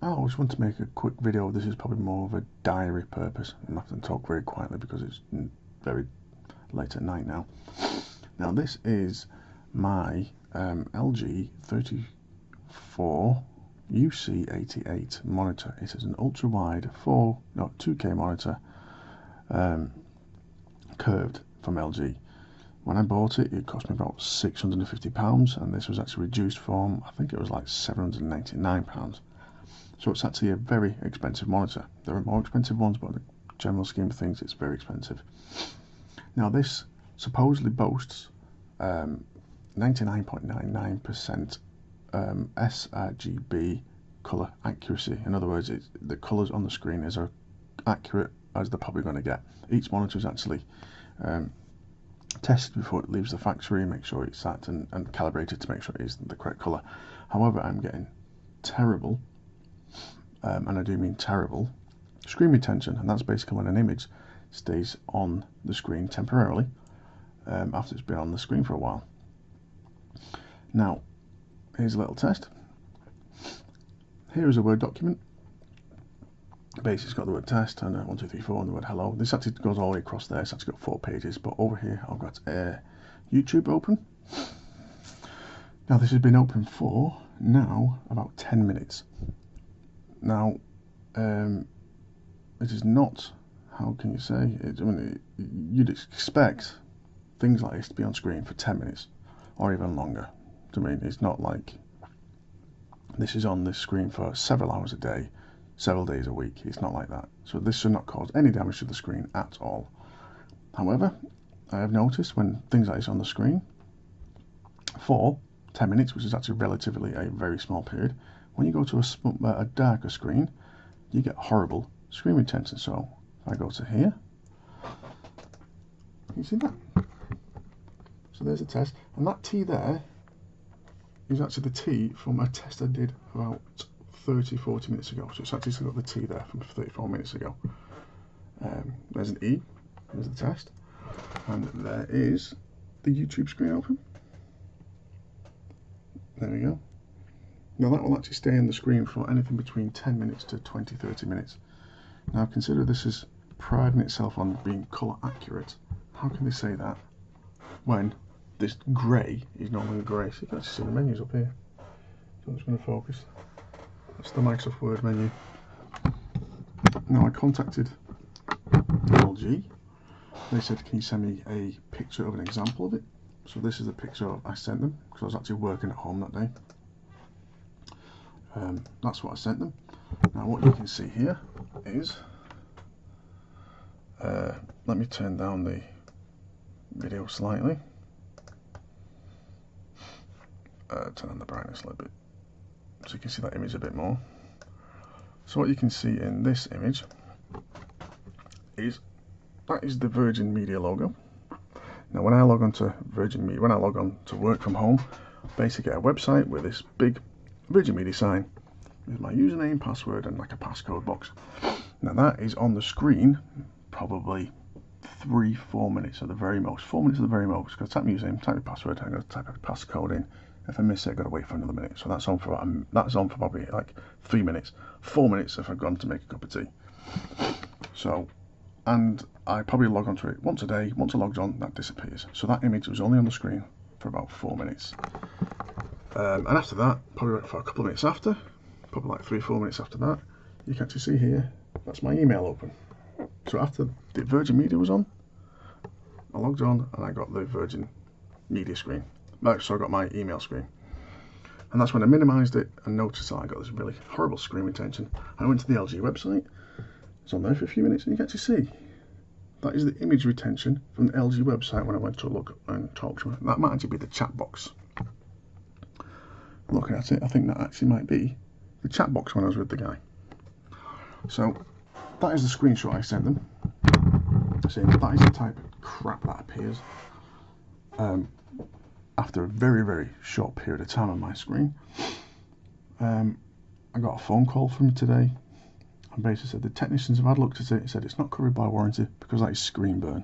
I always want to make a quick video. This is probably more of a diary purpose. I'm going to have to talk very quietly because it's very late at night now. Now this is my LG 34 UC88 monitor. It is an ultra wide 2K monitor, curved, from LG. When I bought it, it cost me about £650, and this was actually reduced from, I think it was like £799. So it's actually a very expensive monitor. There are more expensive ones, but in the general scheme of things, it's very expensive. Now this supposedly boasts 99.99% sRGB colour accuracy. In other words, the colours on the screen is as accurate as they're probably going to get. Each monitor is actually tested before it leaves the factory, make sure it's sat and calibrated to make sure it is the correct colour. However, I'm getting terrible, and I do mean terrible, screen retention, and that's basically when an image stays on the screen temporarily after it's been on the screen for a while. Now, here's a little test. Here is a Word document. Basically, it's got the word test and 1, 2, 3, 4 and the word hello. This actually goes all the way across there. It's actually got 4 pages, but over here I've got YouTube open. Now this has been open for now about 10 minutes. Now it is not, how can you say it, I mean, you'd expect things like this to be on screen for 10 minutes or even longer. I mean, it's not like this is on this screen for several hours a day, several days a week. It's not like that. So this should not cause any damage to the screen at all. However, I have noticed when things like this on the screen for 10 minutes, which is actually relatively a very small period, when you go to a darker screen, you get horrible screen retention. So if I go to here, you see that? So there's a test, and that T there is actually the T from a test I did about 30-40 minutes ago. So it's actually still got the T there from 34 minutes ago. There's an E, there's the test, and there is the YouTube screen open. There we go. Now that will actually stay on the screen for anything between 10 minutes to 20-30 minutes. Now consider this is priding itself on being colour accurate. How can they say that when this grey is no longer grey? So you can actually see the menus up here. So I'm just going to focus. That's the Microsoft Word menu. Now I contacted LG. They said, can you send me a picture of an example of it? So this is the picture I sent them, because I was actually working at home that day. That's what I sent them. Now what you can see here is, let me turn down the video slightly, turn on the brightness a little bit, so you can see that image a bit more. So what you can see in this image is, that is the Virgin Media logo. Now when I log on to Virgin Media, when I log on to work from home, basically get a website with this big Virgin Media sign with my username, password and like a passcode box. Now that is on the screen probably 3-4 minutes at the very most. 4 minutes at the very most. Because type my username, type my password, I'm going to type a passcode in. If I miss it, I've got to wait for another minute. So that's on for probably like 3 minutes. 4 minutes if I've gone to make a cup of tea. So, and I probably log onto it once a day. Once I logged on, that disappears. So that image was only on the screen for about 4 minutes. And after that, probably for a couple of minutes after, probably like 3-4 minutes after that, you can actually see here, that's my email open. So after the Virgin Media was on, I logged on and I got the Virgin Media screen. So I got my email screen. And that's when I minimised it and noticed that I got this really horrible screen retention. I went to the LG website, it's on there for a few minutes, and you can actually see that is the image retention from the LG website when I went to look and talk to them. That might actually be the chat box. Looking at it, I think that actually might be the chat box when I was with the guy. So that is the screenshot I sent them, saying that is the type of crap that appears after a very, very short period of time on my screen. I got a phone call from him today, and basically said the technicians have had a look at it and said it's not covered by warranty because that is screen burn.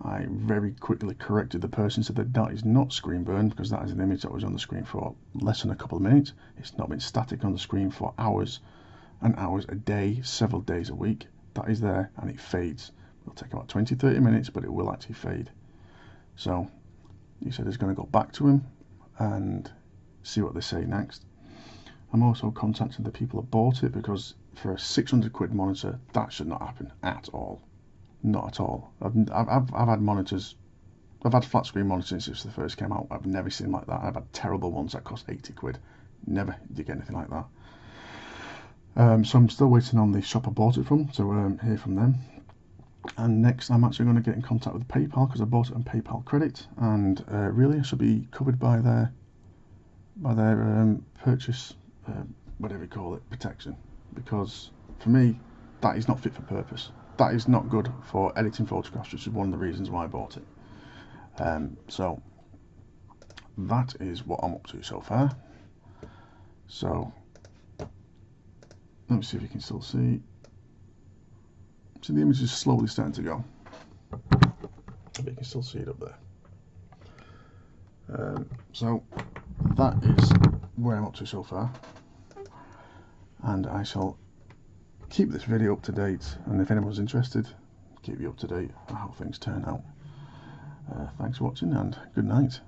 I very quickly corrected the person, said that is not screen burn, because that is an image that was on the screen for less than a couple of minutes. It's not been static on the screen for hours and hours, a day, several days a week. That is there, and it fades. It'll take about 20-30 minutes, but it will actually fade. So he said he's going to go back to him and see what they say next. I'm also contacting the people that bought it, because for a 600 quid monitor, that should not happen at all. Not at all. I've had monitors, I've had flat screen monitors since they first came out. I've never seen like that. I've had terrible ones that cost 80 quid. Never did get anything like that. So I'm still waiting on the shop I bought it from to hear from them. And next I'm actually going to get in contact with PayPal, because I bought it on PayPal credit, and really I should be covered by their purchase, whatever you call it, protection, because for me that is not fit for purpose. That is not good for editing photographs, which is one of the reasons why I bought it. So that is what I'm up to so far. So let me see if you can still see. So the image is slowly starting to go. But you can still see it up there. So that is where I'm up to so far. And I shall keep this video up to date, and if anyone's interested, keep you up to date on how things turn out. Thanks for watching, and good night.